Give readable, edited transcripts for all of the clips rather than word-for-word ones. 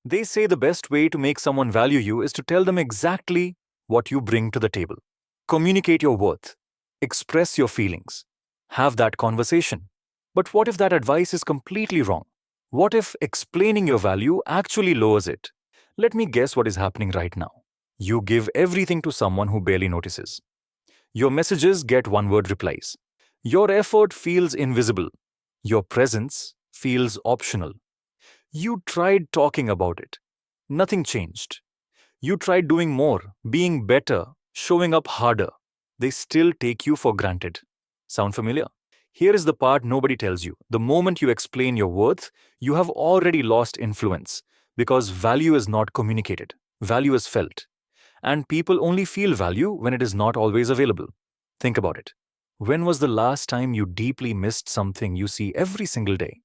They say the best way to make someone value you is to tell them exactly what you bring to the table. Communicate your worth. Express your feelings. Have that conversation. But what if that advice is completely wrong? What if explaining your value actually lowers it? Let me guess what is happening right now. You give everything to someone who barely notices. Your messages get one-word replies. Your effort feels invisible. Your presence feels optional. You tried talking about it. Nothing changed. You tried doing more, being better, showing up harder. They still take you for granted. Sound familiar? Here is the part nobody tells you. The moment you explain your worth, you have already lost influence because value is not communicated. Value is felt. And people only feel value when it is not always available. Think about it. When was the last time you deeply missed something you see every single day?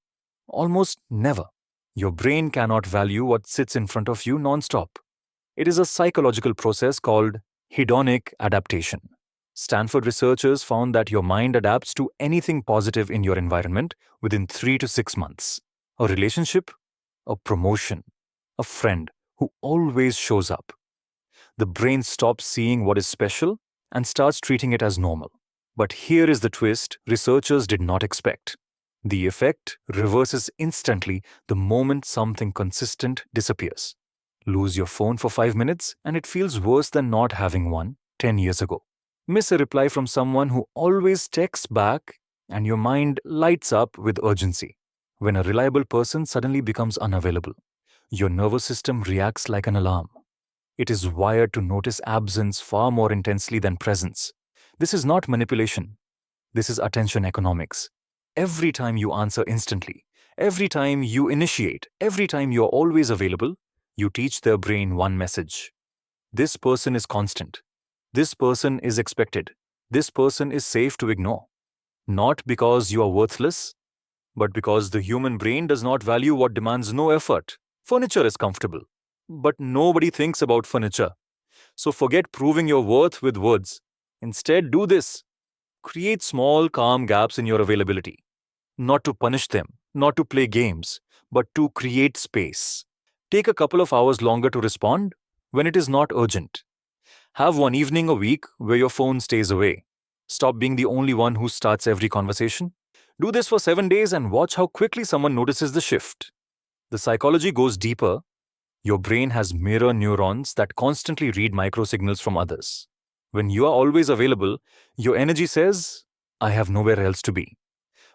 Almost never. Your brain cannot value what sits in front of you non-stop. It is a psychological process called hedonic adaptation. Stanford researchers found that your mind adapts to anything positive in your environment within 3 to 6 months. A relationship, a promotion, a friend who always shows up. The brain stops seeing what is special and starts treating it as normal. But here is the twist researchers did not expect. The effect reverses instantly the moment something consistent disappears. Lose your phone for 5 minutes and it feels worse than not having one 10 years ago. Miss a reply from someone who always texts back and your mind lights up with urgency. When a reliable person suddenly becomes unavailable, your nervous system reacts like an alarm. It is wired to notice absence far more intensely than presence. This is not manipulation. This is attention economics. Every time you answer instantly, every time you initiate, every time you're always available, you teach their brain one message. This person is constant. This person is expected. This person is safe to ignore. Not because you are worthless, but because the human brain does not value what demands no effort. Furniture is comfortable, but nobody thinks about furniture. So forget proving your worth with words. Instead, do this. Create small, calm gaps in your availability. Not to punish them, not to play games, but to create space. Take a couple of hours longer to respond when it is not urgent. Have one evening a week where your phone stays away. Stop being the only one who starts every conversation. Do this for 7 days and watch how quickly someone notices the shift. The psychology goes deeper. Your brain has mirror neurons that constantly read microsignals from others. When you are always available, your energy says, I have nowhere else to be.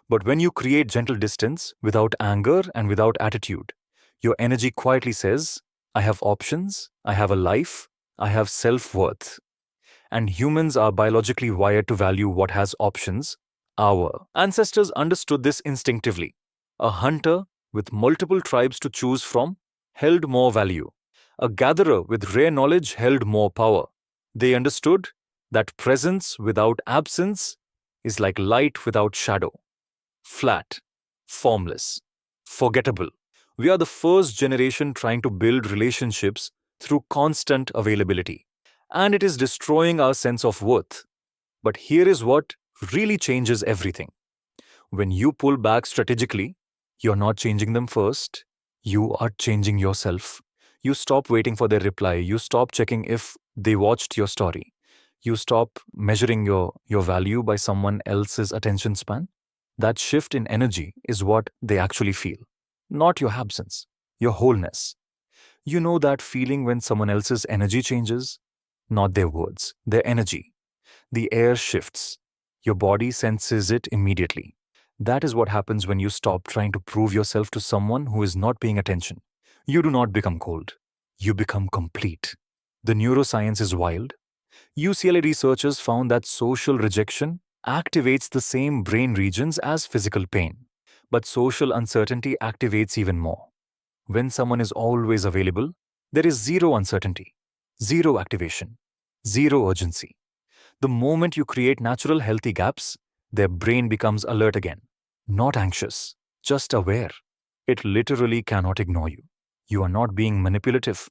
But when you create gentle distance without anger and without attitude, your energy quietly says, I have options, I have a life, I have self-worth. And humans are biologically wired to value what has options. Our ancestors understood this instinctively. A hunter with multiple tribes to choose from held more value. A gatherer with rare knowledge held more power. They understood that presence without absence is like light without shadow. Flat, formless, forgettable. We are the first generation trying to build relationships through constant availability. And it is destroying our sense of worth. But here is what really changes everything. When you pull back strategically, you're not changing them first. You are changing yourself. You stop waiting for their reply. You stop checking if they watched your story. You stop measuring your value by someone else's attention span. That shift in energy is what they actually feel. Not your absence, your wholeness. You know that feeling when someone else's energy changes? Not their words, their energy. The air shifts. Your body senses it immediately. That is what happens when you stop trying to prove yourself to someone who is not paying attention. You do not become cold. You become complete. The neuroscience is wild. UCLA researchers found that social rejection activates the same brain regions as physical pain. But social uncertainty activates even more. When someone is always available, there is zero uncertainty, zero activation, zero urgency. The moment you create natural healthy gaps, their brain becomes alert again. Not anxious, just aware. It literally cannot ignore you. You are not being manipulative.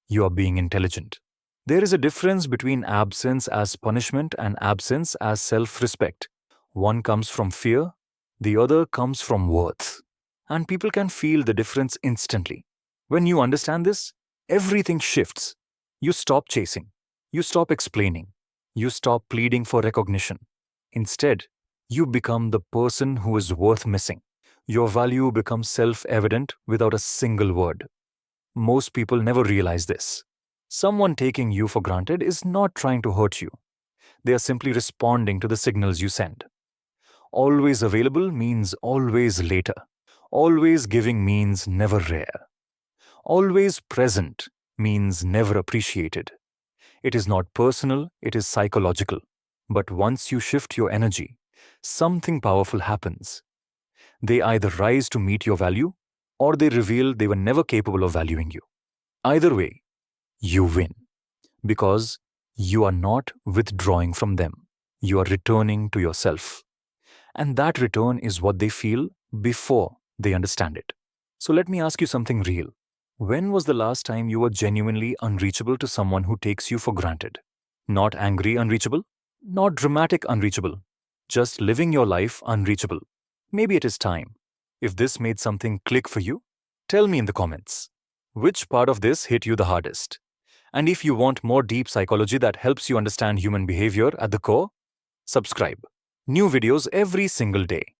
You are being intelligent. There is a difference between absence as punishment and absence as self-respect. One comes from fear, the other comes from worth. And people can feel the difference instantly. When you understand this, everything shifts. You stop chasing. You stop explaining. You stop pleading for recognition. Instead, you become the person who is worth missing. Your value becomes self-evident without a single word. Most people never realize this. Someone taking you for granted is not trying to hurt you. They are simply responding to the signals you send. Always available means always later. Always giving means never rare. Always present means never appreciated. It is not personal, it is psychological. But once you shift your energy, something powerful happens. They either rise to meet your value, or they reveal they were never capable of valuing you. Either way, you win. Because you are not withdrawing from them. You are returning to yourself. And that return is what they feel before they understand it. So let me ask you something real. When was the last time you were genuinely unreachable to someone who takes you for granted? Not angry unreachable, not dramatic unreachable, just living your life unreachable. Maybe it is time. If this made something click for you, tell me in the comments. Which part of this hit you the hardest? And if you want more deep psychology that helps you understand human behavior at the core, subscribe. New videos every single day.